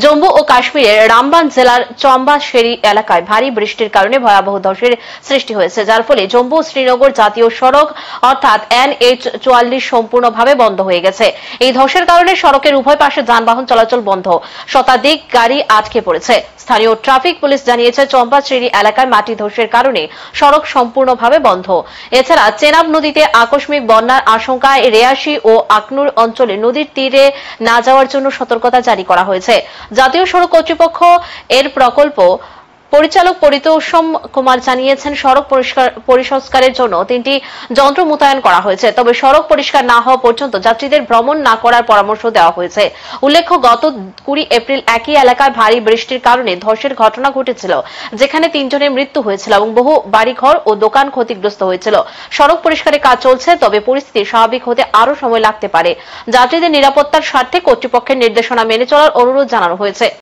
জম্মু ও কাশ্মীরের রামবান জেলার চম্বাশেরি এলাকায় ভারী বৃষ্টির কারণে ভয়াবহ ধসের সৃষ্টি হয়েছে, যার ফলে জম্মু শ্রীনগর জাতীয় সড়ক অর্থাৎ NH-44 সম্পূর্ণভাবে বন্ধ হয়ে গেছে। এই ধসের কারণে সড়কের উভয় পাশে যানবাহন চলাচল বন্ধ, শতাধিক গাড়ি আটকে পড়েছে। স্থানীয় ট্রাফিক পুলিশ জানিয়েছে, চম্পাশেরি এলাকায় মাটি ধসের কারণে সড়ক সম্পূর্ণভাবে বন্ধ। এছাড়া চেনাব নদীতে আকস্মিক বন্যার আশঙ্কায় রেয়াসি ও আকনুর অঞ্চলে নদীর তীরে না যাওয়ার জন্য সতর্কতা জারি করা হয়েছে। জাতীয় সড়ক কর্তৃপক্ষ এর প্রকল্প পরিচালক পরিতোষম কুমার জানিয়েছেন, সড়ক পরিষ্কারের জন্য 3টি যন্ত্র মোতায়েন করা হয়েছে, তবে সড়ক পরিষ্কার না হওয়া পর্যন্ত যাত্রীদের ভ্রমণ না করার পরামর্শ দেওয়া হয়েছে। উল্লেখ্য, গত 20 এপ্রিল একই এলাকায় ভারী বৃষ্টির কারণে ধসের ঘটনা ঘটেছিল, যেখানে 3 জনের মৃত্যু হয়েছিল এবং বহু বাড়িঘর ও দোকান ক্ষতিগ্রস্ত হয়েছিল। সড়ক পরিষ্কারের কাজ চলছে, তবে পরিস্থিতি স্বাভাবিক হতে আরও সময় লাগতে পারে। যাত্রীদের নিরাপত্তার স্বার্থে কর্তৃপক্ষের নির্দেশনা মেনে চলার অনুরোধ জানানো হয়েছে।